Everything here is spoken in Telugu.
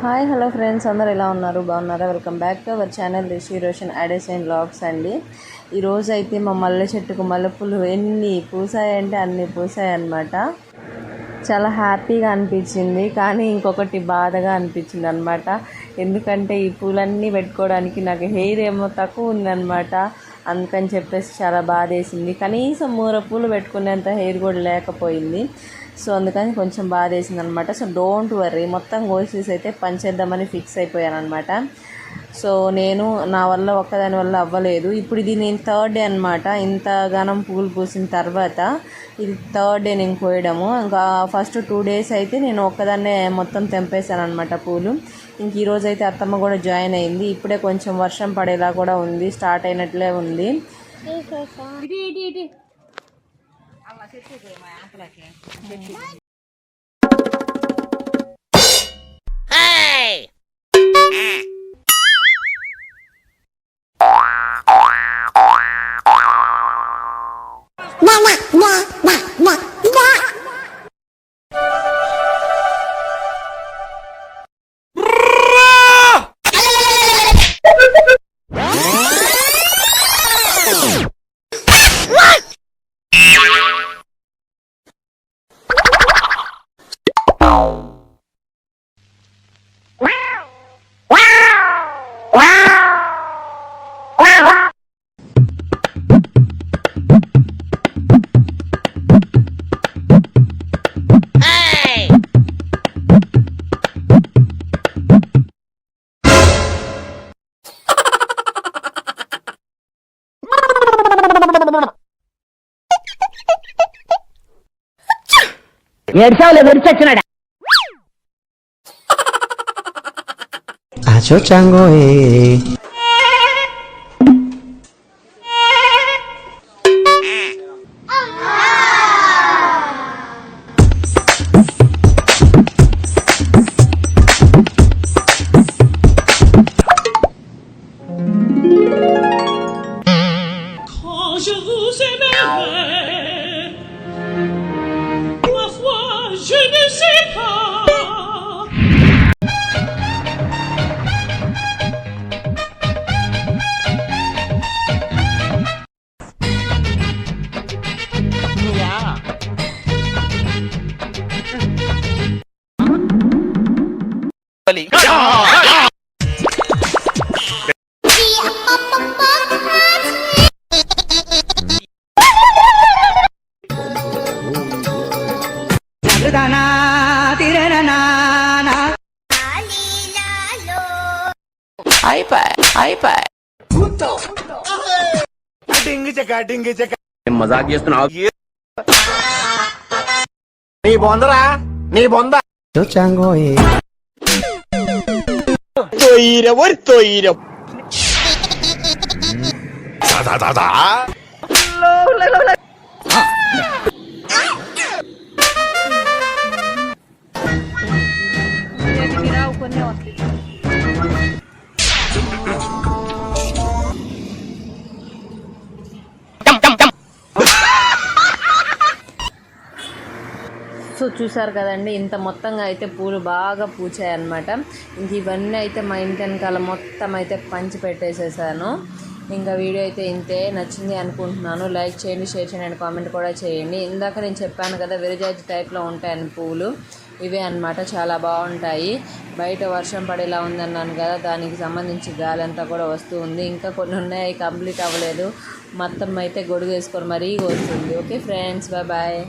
హాయ్ హలో ఫ్రెండ్స్, అందరు ఎలా ఉన్నారు? బాగున్నారా? Welcome back to our channel Rishi Roshan అడేసైన్ వ్లాగ్స్ అండి. ఈరోజు అయితే మా మల్లె చెట్టుకు మల్లెపూలు ఎన్ని పూసాయంటే అన్ని పూసాయి అన్నమాట. చాలా హ్యాపీగా అనిపించింది, కానీ ఇంకొకటి బాధగా అనిపించింది అనమాట. ఎందుకంటే ఈ పూలన్నీ పెట్టుకోవడానికి నాకు హెయిర్ ఏమో తక్కువ ఉందన్నమాట. అందుకని చెప్పేసి చాలా బాధ వేసింది. కనీసం 3 పూలు పెట్టుకునేంత హెయిర్ కూడా లేకపోయింది. సో అందుకని కొంచెం బాధ వేసింది అనమాట. సో డోంట్ వర్రీ, మొత్తం కోసేసి అయితే పంచేద్దామని ఫిక్స్ అయిపోయాను అనమాట. సో నేను నా వల్ల ఒక్కదాని వల్ల అవ్వలేదు. ఇప్పుడు ఇది నేను 3rd డే అనమాట. ఇంతగానం పూలు పూసిన తర్వాత ఇది 3rd డే నేను కోయడము. ఇంకా ఫస్ట్ 2 డేస్ అయితే నేను ఒక్కదాన్నే మొత్తం తెంపేశాను అనమాట పూలు. ఇంక ఈరోజు అయితే అత్తమ్మ కూడా జాయిన్ అయింది. ఇప్పుడే కొంచెం వర్షం పడేలా కూడా ఉంది, స్టార్ట్ అయినట్లే ఉంది. ఏడ్చావులే విడిచొచ్చినాడా Acho chango మజాక్ చేస్తున్నావు. నీ బొందరా, నీ బొంద Acho chango తొయ్యిరం సో చూసారు కదండి, ఇంత మొత్తంగా అయితే పూలు బాగా పూచాయి అన్నమాట. ఇంక ఇవన్నీ అయితే మా ఇంటి వెనకాల మొత్తం అయితే పంచి పెట్టేసేసాను. ఇంకా వీడియో అయితే ఇంతే. నచ్చింది అనుకుంటున్నాను. లైక్ చేయండి, షేర్ చేయండి అండ్ కామెంట్ కూడా చేయండి. ఇందాక నేను చెప్పాను కదా విరజాజి టైప్లో ఉంటాయని పూలు, ఇవే అన్నమాట. చాలా బాగుంటాయి. బయట వర్షం పడేలా ఉందన్నాను కదా, దానికి సంబంధించి గాలి అంతా కూడా వస్తూ ఉంది. ఇంకా కొన్ని ఉన్నాయి, కంప్లీట్ అవ్వలేదు. మొత్తం అయితే గొడుగు వేసుకొని మరీ వస్తుంది. Okay friends, bye bye.